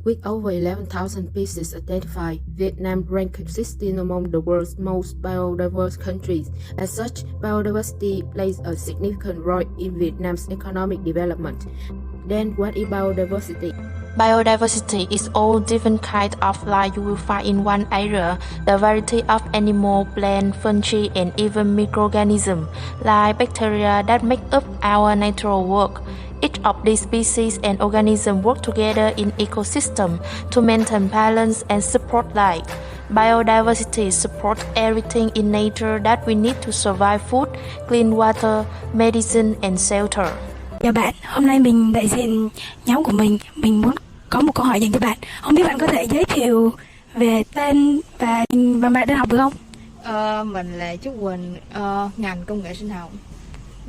With over 11,000 species identified, Vietnam ranked 16 among the world's most biodiverse countries. As such, biodiversity plays a significant role in Vietnam's economic development. Then what is biodiversity? Biodiversity is all different kinds of life you will find in one area. The variety of animal, plant, fungi, and even microorganisms, like bacteria that make up our natural world. Each of these species and organisms work together in ecosystem to maintain balance and support life. Biodiversity supports everything in nature that we need to survive: food, clean water, medicine, and shelter. Chào bạn, hôm nay mình đại diện nhóm của mình muốn có một câu hỏi dành cho bạn. Không biết bạn có thể giới thiệu về tên và bạn đang học được không? Mình là Trúc Quỳnh, ngành công nghệ sinh học.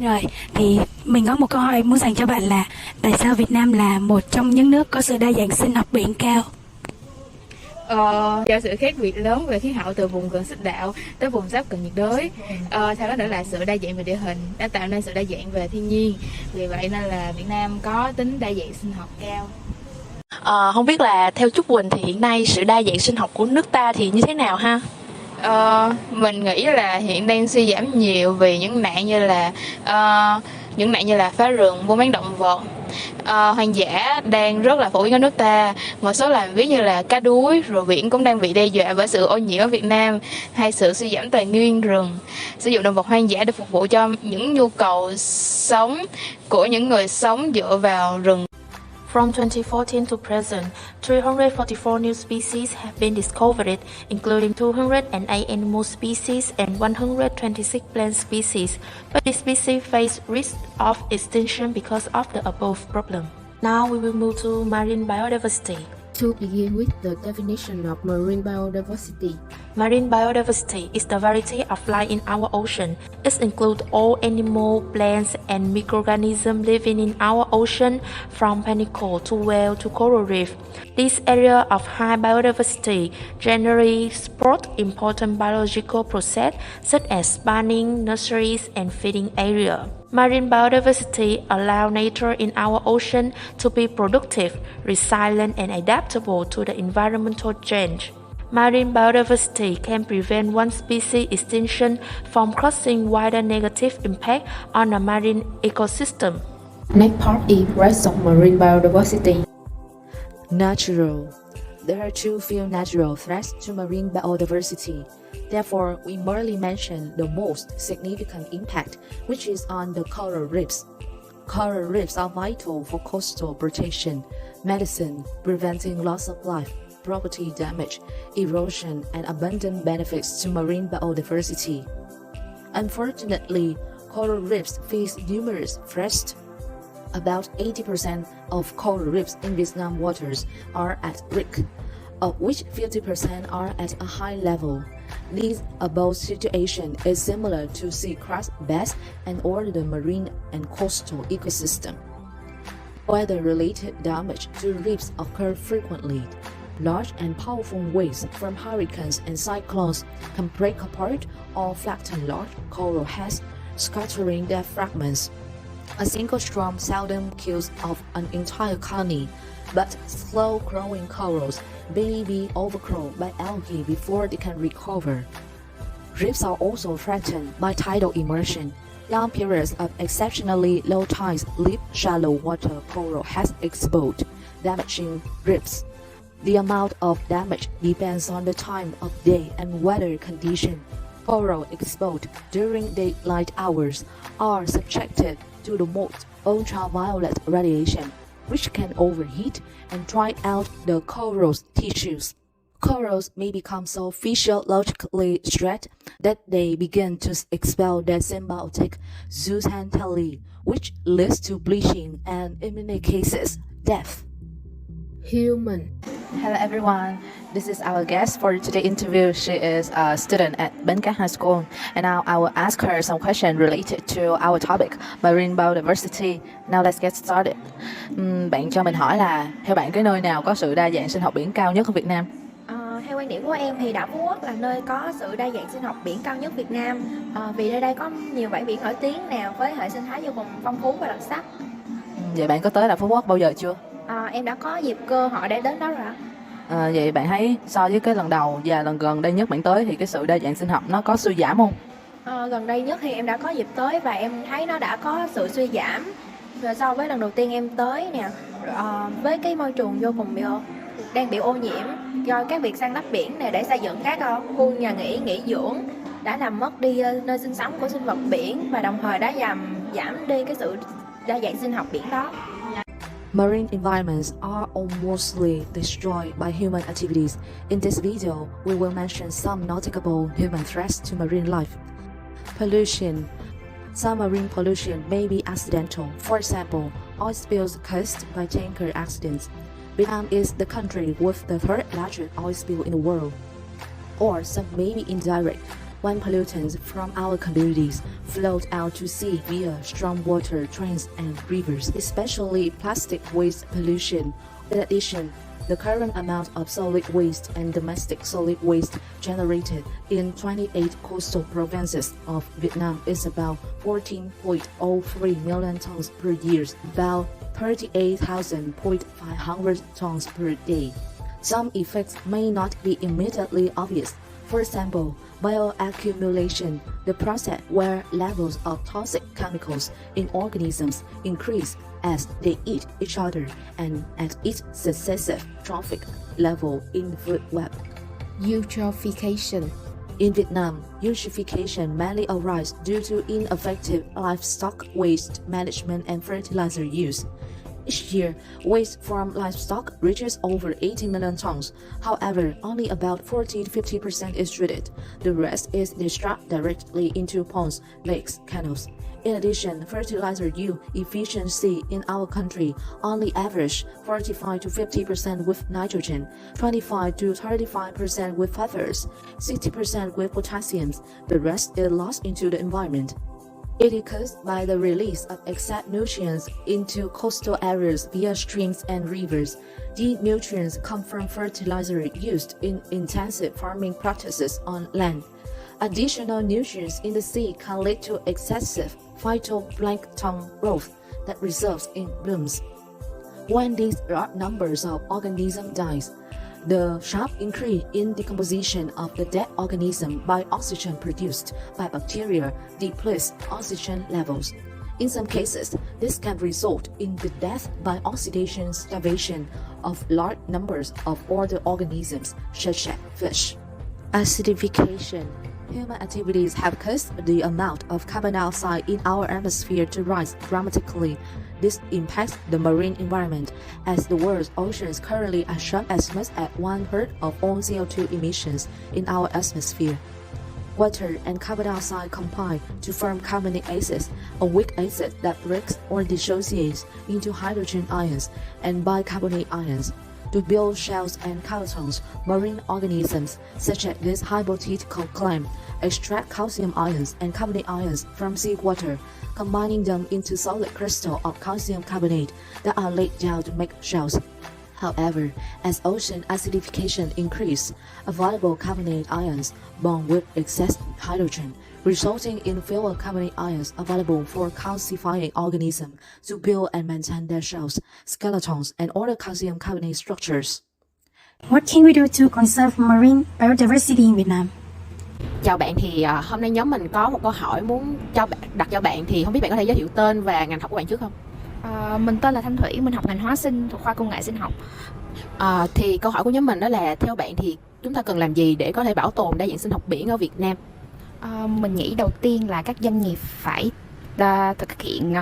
Rồi, thì mình có một câu hỏi muốn dành cho bạn là tại sao Việt Nam là một trong những nước có sự đa dạng sinh học biển cao? Do sự khác biệt lớn về khí hậu từ vùng gần xích đạo tới vùng giáp cận nhiệt đới. Sau đó nữa là sự đa dạng về địa hình đã tạo nên sự đa dạng về thiên nhiên. Vì vậy nên là Việt Nam có tính đa dạng sinh học cao. Không biết là theo Trúc Quỳnh thì hiện nay sự đa dạng sinh học của nước ta thì như thế nào ha? Mình nghĩ là hiện đang suy giảm nhiều vì những nạn như là phá rừng, buôn bán động vật. Hoang dã đang rất là phổ biến ở nước ta. Một số loài ví như là cá đuối, rồi biển cũng đang bị đe dọa bởi sự ô nhiễm ở Việt Nam, hay sự suy giảm tài nguyên rừng, sử dụng động vật hoang dã để phục vụ cho những nhu cầu sống của những người sống dựa vào rừng. From 2014 to present, 344 new species have been discovered, including 208 animal species and 126 plant species. But these species face risk of extinction because of the above problem. Now we will move to marine biodiversity. To begin with the definition of marine biodiversity. Marine biodiversity is the variety of life in our ocean. It includes all animal, plants, and microorganisms living in our ocean, from barnacle to whale to coral reef. This area of high biodiversity generally supports important biological processes such as spawning, nurseries, and feeding area. Marine biodiversity allows nature in our ocean to be productive, resilient, and adaptable to the environmental change. Marine biodiversity can prevent one species extinction from causing wider negative impact on the marine ecosystem. Next part is rest of marine biodiversity. Natural. There are too few natural threats to marine biodiversity. Therefore, we merely mention the most significant impact, which is on the coral reefs. Coral reefs are vital for coastal protection, medicine, preventing loss of life, property damage, erosion, and abundant benefits to marine biodiversity. Unfortunately, coral reefs face numerous threats. About 80% of coral reefs in Vietnam waters are at risk, of which 50% are at a high level. This above situation is similar to sea crust bass and or the marine and coastal ecosystem. Weather-related damage to reefs occur frequently. Large and powerful waves from hurricanes and cyclones can break apart or flatten large coral heads, scattering their fragments. A single storm seldom kills off an entire colony, but slow-growing corals may be overgrown by algae before they can recover. Reefs are also threatened by tidal immersion. Long periods of exceptionally low tides leave shallow water coral heads exposed, damaging reefs. The amount of damage depends on the time of day and weather condition. Coral exposed during daylight hours are subjected to the most ultraviolet radiation, which can overheat and dry out the coral's tissues. Corals may become so physiologically stressed that they begin to expel their symbiotic zooxanthellae, which leads to bleaching and, in many cases, death. Human. Hello everyone, this is our guest for today's interview. She is a student at Bến Cát High School, and now I will ask her some questions related to our topic, marine biodiversity. Now let's get started. Bạn cho mình hỏi là theo bạn cái nơi nào có sự đa dạng sinh học biển cao nhất ở Việt Nam? Theo quan điểm của em thì đảo Phú Quốc là nơi có sự đa dạng sinh học biển cao nhất Việt Nam, vì nơi đây có nhiều bãi biển nổi tiếng nào với hệ sinh thái vô cùng phong phú và đặc sắc. Vậy bạn có tới đảo Phú Quốc bao giờ chưa? Em đã có dịp cơ hội để đến đó rồi ạ. Vậy bạn thấy so với cái lần đầu và lần gần đây nhất bạn tới thì cái sự đa dạng sinh học nó có suy giảm không? Gần đây nhất thì em đã có dịp tới và em thấy nó đã có sự suy giảm rồi so với lần đầu tiên em tới nè. Với cái môi trường vô cùng đang bị ô nhiễm do các việc san lấp biển này để xây dựng các khu nhà nghỉ dưỡng đã làm mất đi nơi sinh sống của sinh vật biển và đồng thời đã giảm đi cái sự đa dạng sinh học biển đó. Marine environments are almostly destroyed by human activities. In this video, we will mention some notable human threats to marine life. Pollution. Some marine pollution may be accidental. For example, oil spills caused by tanker accidents. Vietnam is the country with the third largest oil spill in the world. Or some may be indirect, when pollutants from our communities float out to sea via stormwater drains and rivers, especially plastic waste pollution. In addition, the current amount of solid waste and domestic solid waste generated in 28 coastal provinces of Vietnam is about 14.03 million tons per year, about 38,500 tons per day. Some effects may not be immediately obvious. For example, bioaccumulation, the process where levels of toxic chemicals in organisms increase as they eat each other and at each successive trophic level in the food web. Eutrophication. In Vietnam, eutrophication mainly arises due to ineffective livestock waste management and fertilizer use. Each year, waste from livestock reaches over 80 million tons. However, only about 40 to 50% is treated. The rest is discharged directly into ponds, lakes, canals. In addition, fertilizer yield efficiency in our country only average 45 to 50% with nitrogen, 25 to 35% with phosphorus, 60% with potassium. The rest is lost into the environment. It is caused by the release of excess nutrients into coastal areas via streams and rivers. These nutrients come from fertilizer used in intensive farming practices on land. Additional nutrients in the sea can lead to excessive phytoplankton growth that results in blooms. When these large numbers of organisms die, the sharp increase in decomposition of the dead organism by oxygen produced by bacteria depletes oxygen levels. In some cases, this can result in the death by oxidation starvation of large numbers of other organisms, such as fish. Acidification. Human activities have caused the amount of carbon dioxide in our atmosphere to rise dramatically. This impacts the marine environment, as the world's oceans currently absorb as much as 1/3 of all CO2 emissions in our atmosphere. Water and carbon dioxide combine to form carbonic acid, a weak acid that breaks or dissociates into hydrogen ions and bicarbonate ions. To build shells and skeletons, marine organisms, such as this hypothetical clam, extract calcium ions and carbonate ions from seawater, combining them into solid crystals of calcium carbonate that are laid down to make shells. However, as ocean acidification increases, available carbonate ions bond with excess hydrogen, resulting in fewer carbonate ions available for calcifying organisms to build and maintain their shells, skeletons, and other calcium carbonate structures. What can we do to conserve marine biodiversity in Vietnam? Chào bạn, thì hôm nay nhóm mình có một câu hỏi muốn đặt cho bạn, thì không biết bạn có thể giới thiệu tên và ngành học của bạn trước không? Mình tên là Thanh Thủy, mình học ngành hóa sinh thuộc khoa công nghệ sinh học. Thì câu hỏi của nhóm mình đó là theo bạn thì chúng ta cần làm gì để có thể bảo tồn đa dạng sinh học biển ở Việt Nam? Mình nghĩ đầu tiên là các doanh nghiệp phải thực hiện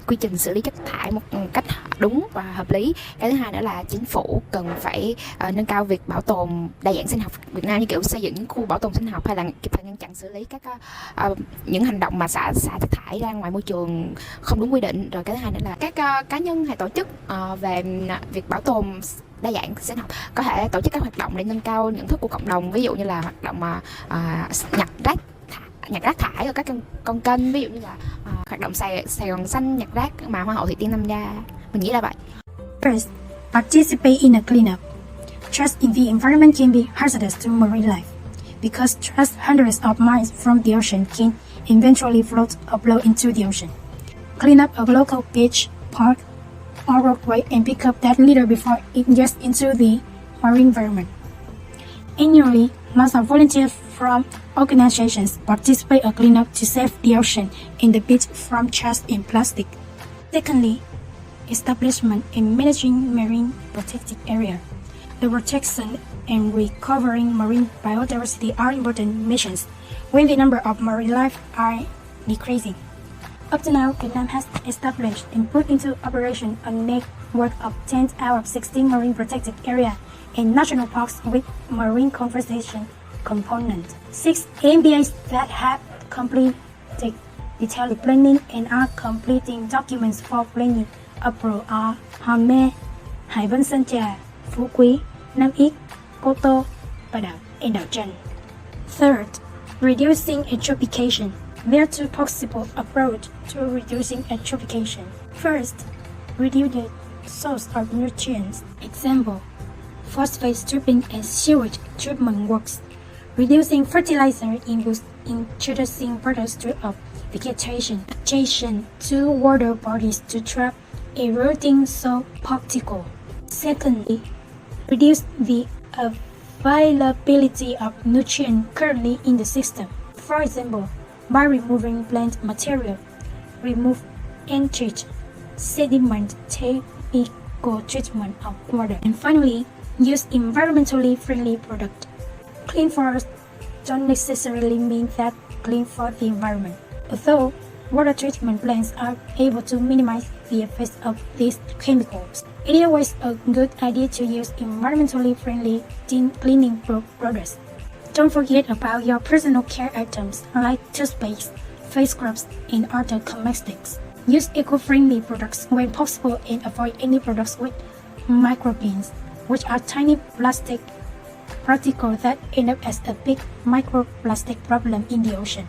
quy trình xử lý chất thải một cách đúng và hợp lý. Cái thứ hai nữa là chính phủ cần phải nâng cao việc bảo tồn đa dạng sinh học Việt Nam, như kiểu xây dựng những khu bảo tồn sinh học hay là kịp thời ngăn chặn xử lý các những hành động mà xả chất thải ra ngoài môi trường không đúng quy định. Rồi cái thứ hai nữa là các cá nhân hay tổ chức về việc bảo tồn đa dạng sinh học có thể tổ chức các hoạt động để nâng cao nhận thức của cộng đồng, ví dụ như là hoạt động nhặt rác thải ở các con kênh, ví dụ như là hoạt động Sài Gòn xanh nhặt rác mà Hoa hậu Thủy Tiên tham gia. Mình nghĩ là vậy. First, participate in a cleanup. Trash in the environment can be hazardous to marine life because trash hundreds of miles from the ocean can eventually float or blow into the ocean. Clean up a local beach, park, or roadway and pick up that litter before it gets into the marine environment. Annually, lots of volunteers from organizations participate in cleanup to save the ocean and the beach from trash and plastic. Secondly, establishment and managing marine protected area. The protection and recovering marine biodiversity are important missions when the number of marine life are decreasing. Up to now, Vietnam has established and put into operation a network of 10 out of 16 marine protected areas and national parks with marine conservation component. 6 MBAs that have completed detailed planning and are completing documents for planning approval are Hòn Me, Hải Vân Sơn Trà, Phú Quý, Nam Ít, Cô Tô, Bà Đảo, and Đảo Trần. Third, reducing eutrophication. There are two possible approaches to reducing eutrophication. First, reduce the source of nutrients. Example, phosphate stripping and sewage treatment works. Reducing fertilizer use, introducing further strip of vegetation adjacent to water bodies to trap eroding soil particles. Secondly, reduce the availability of nutrients currently in the system. For example, by removing plant material, remove and treat sediment technical treatment of water. And finally, use environmentally friendly products. Clean forests don't necessarily mean that clean for the environment. Although water treatment plants are able to minimize the effects of these chemicals, it is always a good idea to use environmentally friendly cleaning products. Don't forget about your personal care items like toothpaste, face scrubs, and other cosmetics. Use eco-friendly products when possible and avoid any products with microbeads, which are tiny plastic particles that end up as a big microplastic problem in the ocean.